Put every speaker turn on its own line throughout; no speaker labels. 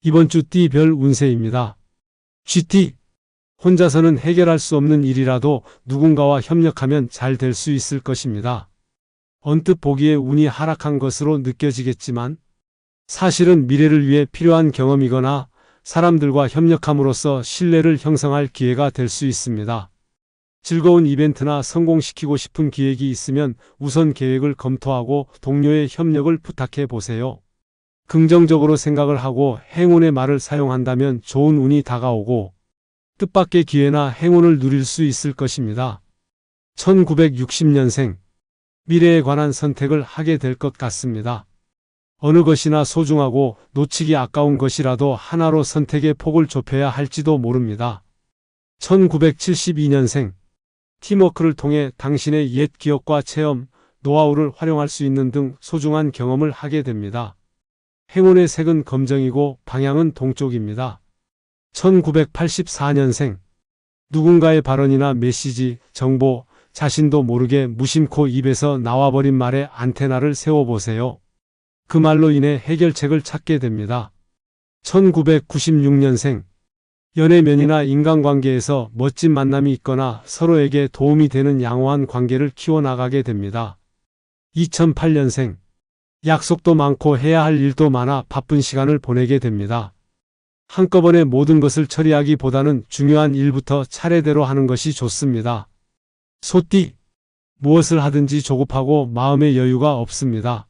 이번 주 띠별 운세입니다. GT. 혼자서는 해결할 수 없는 일이라도 누군가와 협력하면 잘 될 수 있을 것입니다. 언뜻 보기에 운이 하락한 것으로 느껴지겠지만 사실은 미래를 위해 필요한 경험이거나 사람들과 협력함으로써 신뢰를 형성할 기회가 될 수 있습니다. 즐거운 이벤트나 성공시키고 싶은 기획이 있으면 우선 계획을 검토하고 동료의 협력을 부탁해 보세요. 긍정적으로 생각을 하고 행운의 말을 사용한다면 좋은 운이 다가오고 뜻밖의 기회나 행운을 누릴 수 있을 것입니다. 1960년생. 미래에 관한 선택을 하게 될 것 같습니다. 어느 것이나 소중하고 놓치기 아까운 것이라도 하나로 선택의 폭을 좁혀야 할지도 모릅니다. 1972년생. 팀워크를 통해 당신의 옛 기억과 체험, 노하우를 활용할 수 있는 등 소중한 경험을 하게 됩니다. 행운의 색은 검정이고 방향은 동쪽입니다. 1984년생. 누군가의 발언이나 메시지, 정보, 자신도 모르게 무심코 입에서 나와버린 말에 안테나를 세워보세요. 그 말로 인해 해결책을 찾게 됩니다. 1996년생. 연애면이나 인간관계에서 멋진 만남이 있거나 서로에게 도움이 되는 양호한 관계를 키워나가게 됩니다. 2008년생. 약속도 많고 해야 할 일도 많아 바쁜 시간을 보내게 됩니다. 한꺼번에 모든 것을 처리하기보다는 중요한 일부터 차례대로 하는 것이 좋습니다. 소띠. 무엇을 하든지 조급하고 마음의 여유가 없습니다.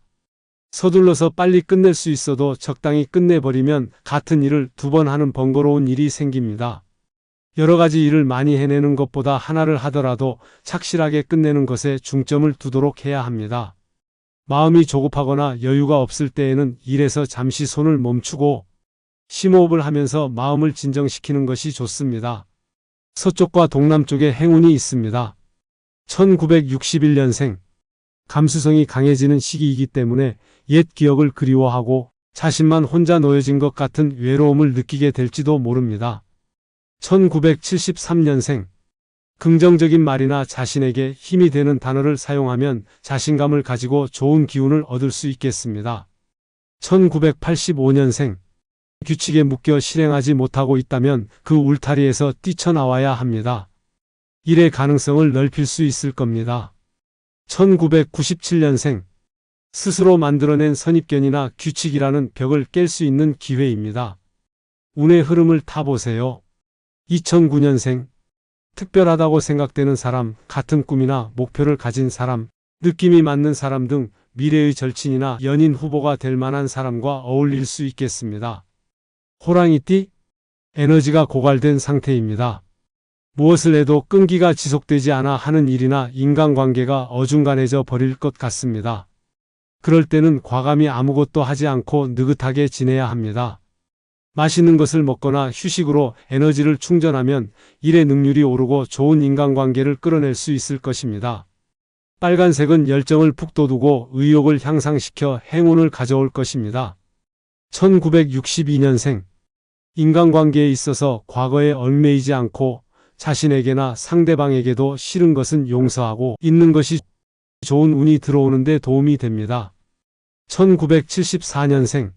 서둘러서 빨리 끝낼 수 있어도 적당히 끝내버리면 같은 일을 2번 하는 번거로운 일이 생깁니다. 여러 가지 일을 많이 해내는 것보다 하나를 하더라도 착실하게 끝내는 것에 중점을 두도록 해야 합니다. 마음이 조급하거나 여유가 없을 때에는 일에서 잠시 손을 멈추고 심호흡을 하면서 마음을 진정시키는 것이 좋습니다. 서쪽과 동남쪽에 행운이 있습니다. 1961년생. 감수성이 강해지는 시기이기 때문에 옛 기억을 그리워하고 자신만 혼자 놓여진 것 같은 외로움을 느끼게 될지도 모릅니다. 1973년생. 긍정적인 말이나 자신에게 힘이 되는 단어를 사용하면 자신감을 가지고 좋은 기운을 얻을 수 있겠습니다. 1985년생. 규칙에 묶여 실행하지 못하고 있다면 그 울타리에서 뛰쳐나와야 합니다. 일의 가능성을 넓힐 수 있을 겁니다. 1997년생. 스스로 만들어낸 선입견이나 규칙이라는 벽을 깰 수 있는 기회입니다. 운의 흐름을 타보세요. 2009년생. 특별하다고 생각되는 사람, 같은 꿈이나 목표를 가진 사람, 느낌이 맞는 사람 등 미래의 절친이나 연인 후보가 될 만한 사람과 어울릴 수 있겠습니다. 호랑이띠. 에너지가 고갈된 상태입니다. 무엇을 해도 끈기가 지속되지 않아 하는 일이나 인간관계가 어중간해져 버릴 것 같습니다. 그럴 때는 과감히 아무것도 하지 않고 느긋하게 지내야 합니다. 맛있는 것을 먹거나 휴식으로 에너지를 충전하면 일의 능률이 오르고 좋은 인간관계를 끌어낼 수 있을 것입니다. 빨간색은 열정을 북돋우고 의욕을 향상시켜 행운을 가져올 것입니다. 1962년생. 인간관계에 있어서 과거에 얽매이지 않고 자신에게나 상대방에게도 싫은 것은 용서하고 있는 것이 좋은 운이 들어오는데 도움이 됩니다. 1974년생.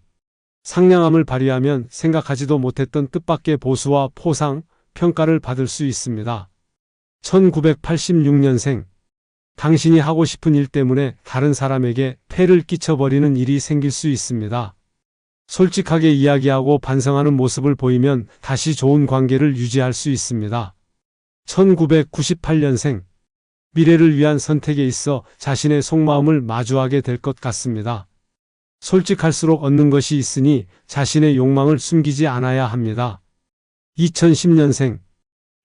상냥함을 발휘하면 생각하지도 못했던 뜻밖의 보수와 포상, 평가를 받을 수 있습니다. 1986년생. 당신이 하고 싶은 일 때문에 다른 사람에게 폐를 끼쳐버리는 일이 생길 수 있습니다. 솔직하게 이야기하고 반성하는 모습을 보이면 다시 좋은 관계를 유지할 수 있습니다. 1998년생. 미래를 위한 선택에 있어 자신의 속마음을 마주하게 될 것 같습니다. 솔직할수록 얻는 것이 있으니 자신의 욕망을 숨기지 않아야 합니다. 2010년생.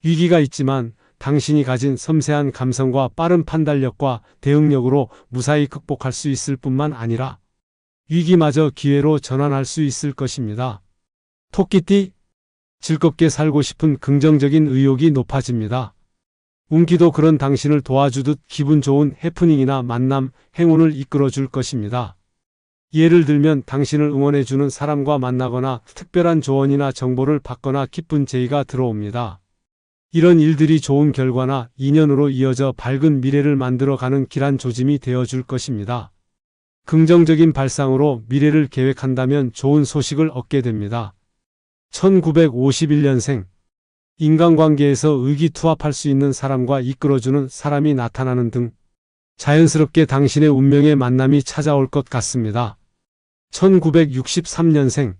위기가 있지만 당신이 가진 섬세한 감성과 빠른 판단력과 대응력으로 무사히 극복할 수 있을 뿐만 아니라 위기마저 기회로 전환할 수 있을 것입니다. 토끼띠. 즐겁게 살고 싶은 긍정적인 의욕이 높아집니다. 운기도 그런 당신을 도와주듯 기분 좋은 해프닝이나 만남, 행운을 이끌어 줄 것입니다. 예를 들면 당신을 응원해주는 사람과 만나거나 특별한 조언이나 정보를 받거나 기쁜 제의가 들어옵니다. 이런 일들이 좋은 결과나 인연으로 이어져 밝은 미래를 만들어가는 길한 조짐이 되어줄 것입니다. 긍정적인 발상으로 미래를 계획한다면 좋은 소식을 얻게 됩니다. 1951년생. 인간관계에서 의기투합할 수 있는 사람과 이끌어주는 사람이 나타나는 등 자연스럽게 당신의 운명의 만남이 찾아올 것 같습니다. 1963년생.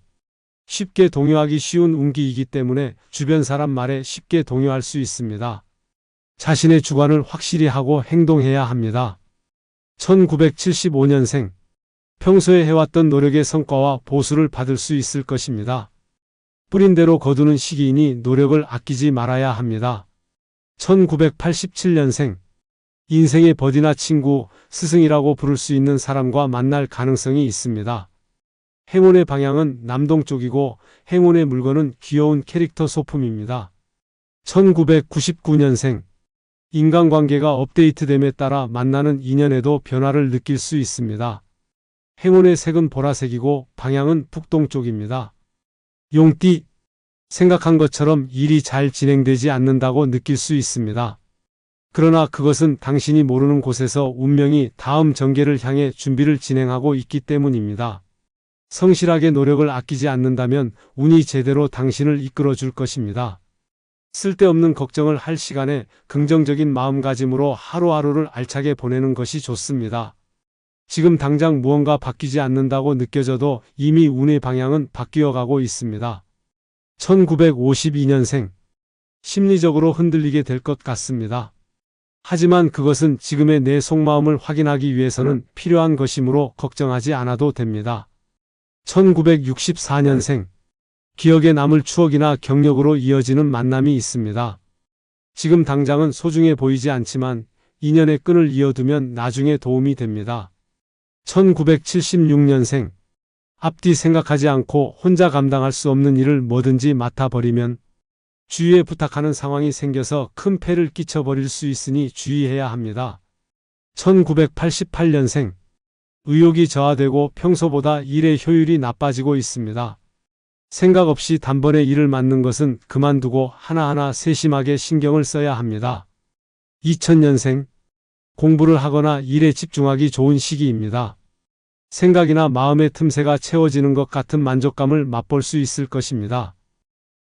쉽게 동요하기 쉬운 운기이기 때문에 주변 사람 말에 쉽게 동요할 수 있습니다. 자신의 주관을 확실히 하고 행동해야 합니다. 1975년생. 평소에 해왔던 노력의 성과와 보수를 받을 수 있을 것입니다. 뿌린 대로 거두는 시기이니 노력을 아끼지 말아야 합니다. 1987년생. 인생의 버디나 친구, 스승이라고 부를 수 있는 사람과 만날 가능성이 있습니다. 행운의 방향은 남동쪽이고 행운의 물건은 귀여운 캐릭터 소품입니다. 1999년생. 인간관계가 업데이트됨에 따라 만나는 인연에도 변화를 느낄 수 있습니다. 행운의 색은 보라색이고 방향은 북동쪽입니다. 용띠. 생각한 것처럼 일이 잘 진행되지 않는다고 느낄 수 있습니다. 그러나 그것은 당신이 모르는 곳에서 운명이 다음 전개를 향해 준비를 진행하고 있기 때문입니다. 성실하게 노력을 아끼지 않는다면 운이 제대로 당신을 이끌어 줄 것입니다. 쓸데없는 걱정을 할 시간에 긍정적인 마음가짐으로 하루하루를 알차게 보내는 것이 좋습니다. 지금 당장 무언가 바뀌지 않는다고 느껴져도 이미 운의 방향은 바뀌어 가고 있습니다. 1952년생. 심리적으로 흔들리게 될 것 같습니다. 하지만 그것은 지금의 내 속마음을 확인하기 위해서는 필요한 것이므로 걱정하지 않아도 됩니다. 1964년생. 기억에 남을 추억이나 경력으로 이어지는 만남이 있습니다. 지금 당장은 소중해 보이지 않지만 인연의 끈을 이어두면 나중에 도움이 됩니다. 1976년생. 앞뒤 생각하지 않고 혼자 감당할 수 없는 일을 뭐든지 맡아버리면 주위에 부탁하는 상황이 생겨서 큰 폐를 끼쳐버릴 수 있으니 주의해야 합니다. 1988년생. 의욕이 저하되고 평소보다 일의 효율이 나빠지고 있습니다. 생각 없이 단번에 일을 맡는 것은 그만두고 하나하나 세심하게 신경을 써야 합니다. 2000년생. 공부를 하거나 일에 집중하기 좋은 시기입니다. 생각이나 마음의 틈새가 채워지는 것 같은 만족감을 맛볼 수 있을 것입니다.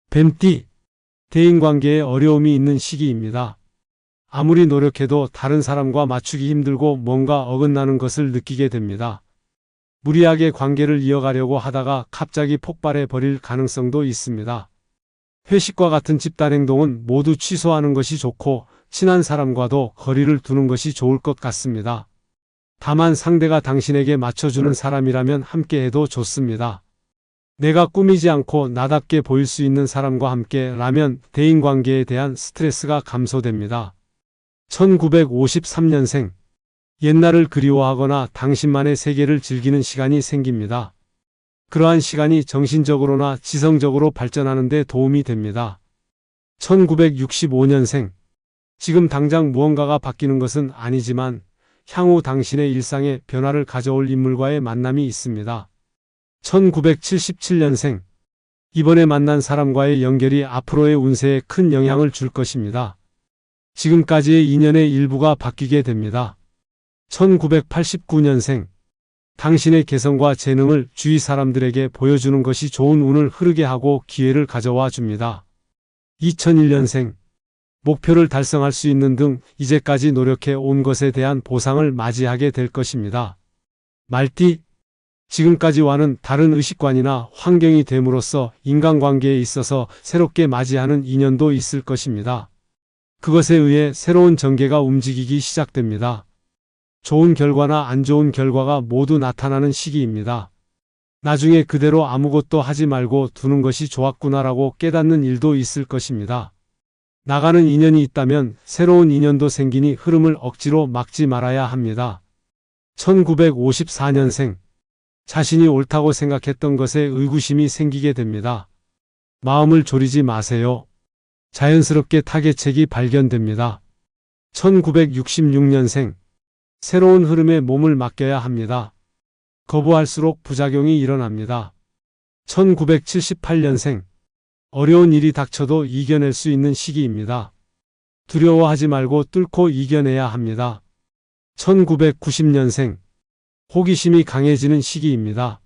뱀띠. 대인관계에 어려움이 있는 시기입니다. 아무리 노력해도 다른 사람과 맞추기 힘들고 뭔가 어긋나는 것을 느끼게 됩니다. 무리하게 관계를 이어가려고 하다가 갑자기 폭발해 버릴 가능성도 있습니다. 회식과 같은 집단 행동은 모두 취소하는 것이 좋고 친한 사람과도 거리를 두는 것이 좋을 것 같습니다. 다만 상대가 당신에게 맞춰주는 사람이라면 함께해도 좋습니다. 내가 꾸미지 않고 나답게 보일 수 있는 사람과 함께라면 대인관계에 대한 스트레스가 감소됩니다. 1953년생. 옛날을 그리워하거나 당신만의 세계를 즐기는 시간이 생깁니다. 그러한 시간이 정신적으로나 지성적으로 발전하는 데 도움이 됩니다. 1965년생. 지금 당장 무언가가 바뀌는 것은 아니지만 향후 당신의 일상에 변화를 가져올 인물과의 만남이 있습니다. 1977년생. 이번에 만난 사람과의 연결이 앞으로의 운세에 큰 영향을 줄 것입니다. 지금까지의 인연의 일부가 바뀌게 됩니다. 1989년생. 당신의 개성과 재능을 주위 사람들에게 보여주는 것이 좋은 운을 흐르게 하고 기회를 가져와 줍니다. 2001년생. 목표를 달성할 수 있는 등 이제까지 노력해 온 것에 대한 보상을 맞이하게 될 것입니다. 말띠. 지금까지와는 다른 의식관이나 환경이 됨으로써 인간관계에 있어서 새롭게 맞이하는 인연도 있을 것입니다. 그것에 의해 새로운 전개가 움직이기 시작됩니다. 좋은 결과나 안 좋은 결과가 모두 나타나는 시기입니다. 나중에 그대로 아무것도 하지 말고 두는 것이 좋았구나라고 깨닫는 일도 있을 것입니다. 나가는 인연이 있다면 새로운 인연도 생기니 흐름을 억지로 막지 말아야 합니다. 1954년생. 자신이 옳다고 생각했던 것에 의구심이 생기게 됩니다. 마음을 졸이지 마세요. 자연스럽게 타개책이 발견됩니다. 1966년생. 새로운 흐름에 몸을 맡겨야 합니다. 거부할수록 부작용이 일어납니다. 1978년생. 어려운 일이 닥쳐도 이겨낼 수 있는 시기입니다. 두려워하지 말고 뚫고 이겨내야 합니다. 1990년생. 호기심이 강해지는 시기입니다.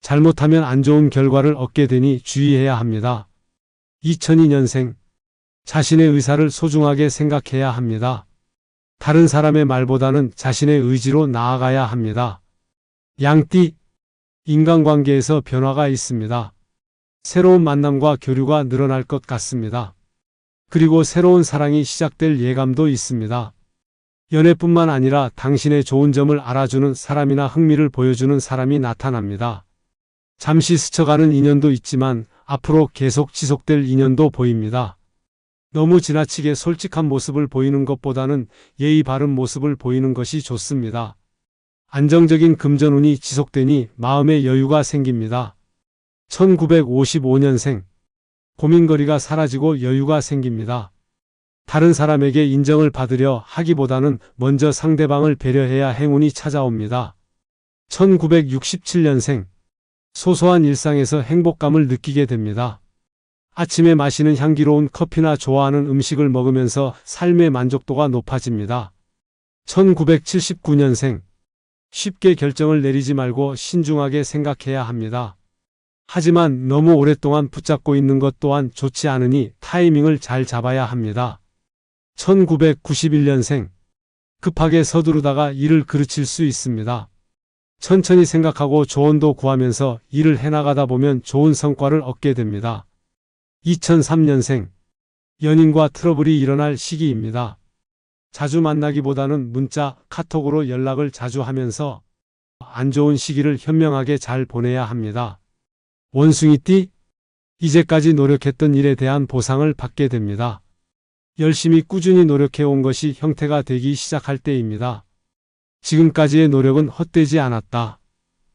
잘못하면 안 좋은 결과를 얻게 되니 주의해야 합니다. 2002년생. 자신의 의사를 소중하게 생각해야 합니다. 다른 사람의 말보다는 자신의 의지로 나아가야 합니다. 양띠. 인간관계에서 변화가 있습니다. 새로운 만남과 교류가 늘어날 것 같습니다. 그리고 새로운 사랑이 시작될 예감도 있습니다. 연애뿐만 아니라 당신의 좋은 점을 알아주는 사람이나 흥미를 보여주는 사람이 나타납니다. 잠시 스쳐가는 인연도 있지만 앞으로 계속 지속될 인연도 보입니다. 너무 지나치게 솔직한 모습을 보이는 것보다는 예의 바른 모습을 보이는 것이 좋습니다. 안정적인 금전운이 지속되니 마음의 여유가 생깁니다. 1955년생. 고민거리가 사라지고 여유가 생깁니다. 다른 사람에게 인정을 받으려 하기보다는 먼저 상대방을 배려해야 행운이 찾아옵니다. 1967년생. 소소한 일상에서 행복감을 느끼게 됩니다. 아침에 마시는 향기로운 커피나 좋아하는 음식을 먹으면서 삶의 만족도가 높아집니다. 1979년생. 쉽게 결정을 내리지 말고 신중하게 생각해야 합니다. 하지만 너무 오랫동안 붙잡고 있는 것 또한 좋지 않으니 타이밍을 잘 잡아야 합니다. 1991년생. 급하게 서두르다가 일을 그르칠 수 있습니다. 천천히 생각하고 조언도 구하면서 일을 해나가다 보면 좋은 성과를 얻게 됩니다. 2003년생. 연인과 트러블이 일어날 시기입니다. 자주 만나기보다는 문자, 카톡으로 연락을 자주 하면서 안 좋은 시기를 현명하게 잘 보내야 합니다. 원숭이띠. 이제까지 노력했던 일에 대한 보상을 받게 됩니다. 열심히 꾸준히 노력해온 것이 형태가 되기 시작할 때입니다. 지금까지의 노력은 헛되지 않았다.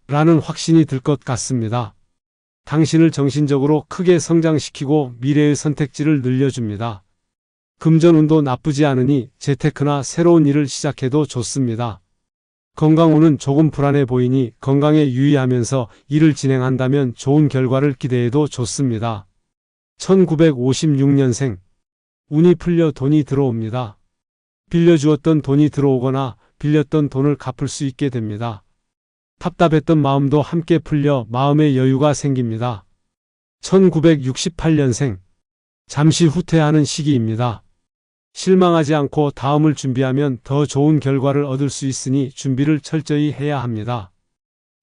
라는 확신이 들 것 같습니다. 당신을 정신적으로 크게 성장시키고 미래의 선택지를 늘려줍니다. 금전운도 나쁘지 않으니 재테크나 새로운 일을 시작해도 좋습니다. 건강운은 조금 불안해 보이니 건강에 유의하면서 일을 진행한다면 좋은 결과를 기대해도 좋습니다. 1956년생. 운이 풀려 돈이 들어옵니다. 빌려주었던 돈이 들어오거나 빌렸던 돈을 갚을 수 있게 됩니다. 답답했던 마음도 함께 풀려 마음의 여유가 생깁니다. 1968년생. 잠시 후퇴하는 시기입니다. 실망하지 않고 다음을 준비하면 더 좋은 결과를 얻을 수 있으니 준비를 철저히 해야 합니다.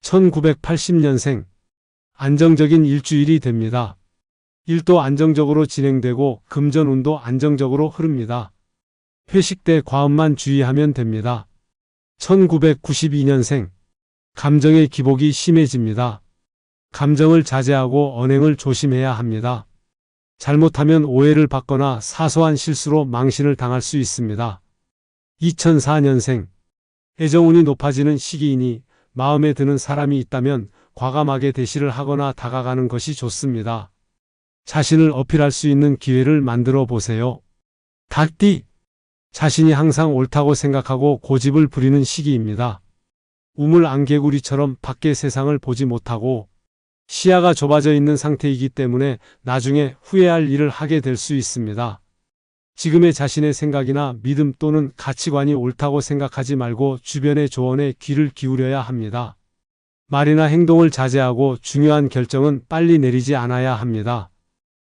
1980년생. 안정적인 일주일이 됩니다. 일도 안정적으로 진행되고 금전운도 안정적으로 흐릅니다. 회식 때 과음만 주의하면 됩니다. 1992년생. 감정의 기복이 심해집니다. 감정을 자제하고 언행을 조심해야 합니다. 잘못하면 오해를 받거나 사소한 실수로 망신을 당할 수 있습니다. 2004년생. 애정운이 높아지는 시기이니 마음에 드는 사람이 있다면 과감하게 대시를 하거나 다가가는 것이 좋습니다. 자신을 어필할 수 있는 기회를 만들어 보세요. 닭띠. 자신이 항상 옳다고 생각하고 고집을 부리는 시기입니다. 우물 안개구리처럼 밖의 세상을 보지 못하고 시야가 좁아져 있는 상태이기 때문에 나중에 후회할 일을 하게 될 수 있습니다. 지금의 자신의 생각이나 믿음 또는 가치관이 옳다고 생각하지 말고 주변의 조언에 귀를 기울여야 합니다. 말이나 행동을 자제하고 중요한 결정은 빨리 내리지 않아야 합니다.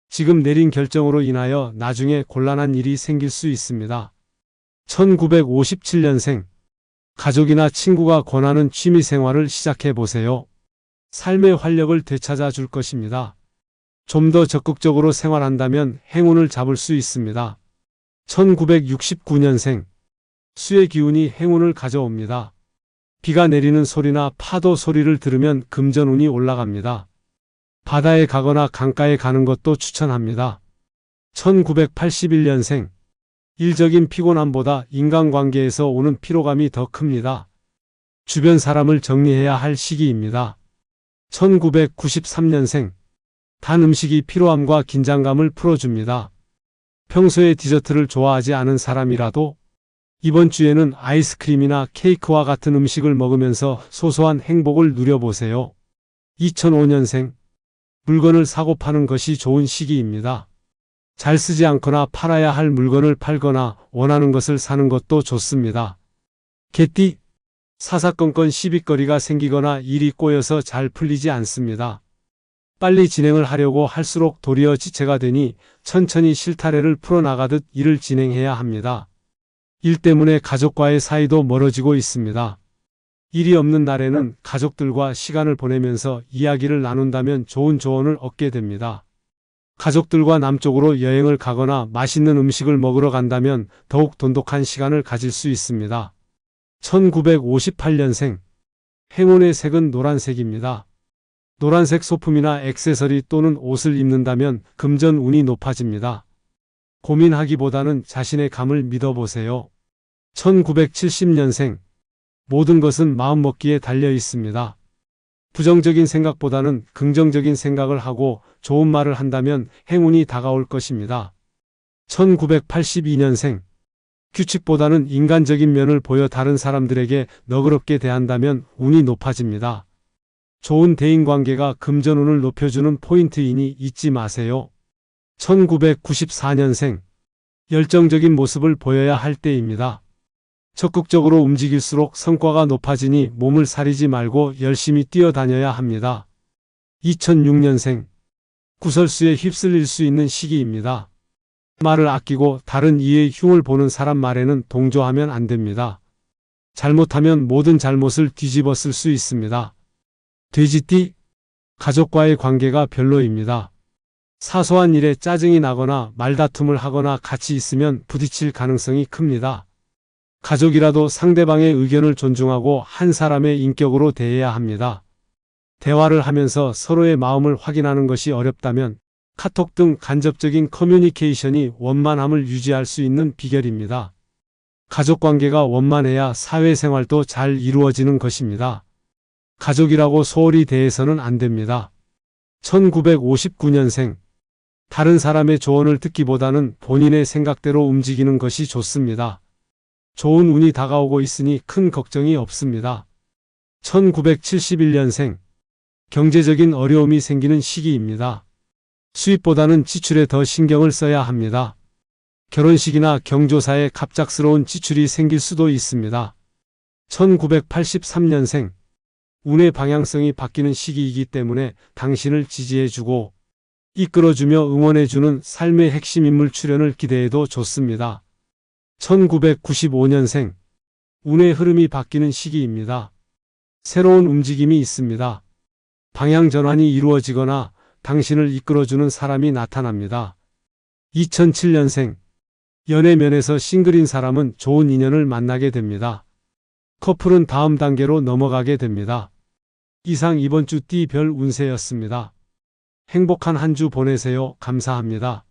지금 내린 결정으로 인하여 나중에 곤란한 일이 생길 수 있습니다. 1957년생. 가족이나 친구가 권하는 취미생활을 시작해 보세요. 삶의 활력을 되찾아 줄 것입니다. 좀 더 적극적으로 생활한다면 행운을 잡을 수 있습니다. 1969년생. 수의 기운이 행운을 가져옵니다. 비가 내리는 소리나 파도 소리를 들으면 금전운이 올라갑니다. 바다에 가거나 강가에 가는 것도 추천합니다. 1981년생. 일적인 피곤함보다 인간관계에서 오는 피로감이 더 큽니다. 주변 사람을 정리해야 할 시기입니다. 1993년생. 단 음식이 피로함과 긴장감을 풀어줍니다. 평소에 디저트를 좋아하지 않은 사람이라도 이번 주에는 아이스크림이나 케이크와 같은 음식을 먹으면서 소소한 행복을 누려보세요. 2005년생. 물건을 사고 파는 것이 좋은 시기입니다. 잘 쓰지 않거나 팔아야 할 물건을 팔거나 원하는 것을 사는 것도 좋습니다. 개띠. 사사건건 시비거리가 생기거나 일이 꼬여서 잘 풀리지 않습니다. 빨리 진행을 하려고 할수록 도리어 지체가 되니 천천히 실타래를 풀어나가듯 일을 진행해야 합니다. 일 때문에 가족과의 사이도 멀어지고 있습니다. 일이 없는 날에는 가족들과 시간을 보내면서 이야기를 나눈다면 좋은 조언을 얻게 됩니다. 가족들과 남쪽으로 여행을 가거나 맛있는 음식을 먹으러 간다면 더욱 돈독한 시간을 가질 수 있습니다. 1958년생. 행운의 색은 노란색입니다. 노란색 소품이나 액세서리 또는 옷을 입는다면 금전 운이 높아집니다. 고민하기보다는 자신의 감을 믿어보세요. 1970년생. 모든 것은 마음먹기에 달려 있습니다. 부정적인 생각보다는 긍정적인 생각을 하고 좋은 말을 한다면 행운이 다가올 것입니다. 1982년생. 규칙보다는 인간적인 면을 보여 다른 사람들에게 너그럽게 대한다면 운이 높아집니다. 좋은 대인관계가 금전운을 높여주는 포인트이니 잊지 마세요. 1994년생. 열정적인 모습을 보여야 할 때입니다. 적극적으로 움직일수록 성과가 높아지니 몸을 사리지 말고 열심히 뛰어다녀야 합니다. 2006년생. 구설수에 휩쓸릴 수 있는 시기입니다. 말을 아끼고 다른 이의 흉을 보는 사람 말에는 동조하면 안 됩니다. 잘못하면 모든 잘못을 뒤집어 쓸 수 있습니다. 돼지띠. 가족과의 관계가 별로입니다. 사소한 일에 짜증이 나거나 말다툼을 하거나 같이 있으면 부딪힐 가능성이 큽니다. 가족이라도 상대방의 의견을 존중하고 한 사람의 인격으로 대해야 합니다. 대화를 하면서 서로의 마음을 확인하는 것이 어렵다면 카톡 등 간접적인 커뮤니케이션이 원만함을 유지할 수 있는 비결입니다. 가족관계가 원만해야 사회생활도 잘 이루어지는 것입니다. 가족이라고 소홀히 대해서는 안 됩니다. 1959년생. 다른 사람의 조언을 듣기보다는 본인의 생각대로 움직이는 것이 좋습니다. 좋은 운이 다가오고 있으니 큰 걱정이 없습니다. 1971년생. 경제적인 어려움이 생기는 시기입니다. 수입보다는 지출에 더 신경을 써야 합니다. 결혼식이나 경조사에 갑작스러운 지출이 생길 수도 있습니다. 1983년생. 운의 방향성이 바뀌는 시기이기 때문에 당신을 지지해주고 이끌어주며 응원해주는 삶의 핵심 인물 출연을 기대해도 좋습니다. 1995년생. 운의 흐름이 바뀌는 시기입니다. 새로운 움직임이 있습니다. 방향 전환이 이루어지거나 당신을 이끌어주는 사람이 나타납니다. 2007년생. 연애면에서 싱글인 사람은 좋은 인연을 만나게 됩니다. 커플은 다음 단계로 넘어가게 됩니다. 이상 이번 주 띠별 운세였습니다. 행복한 한 주 보내세요. 감사합니다.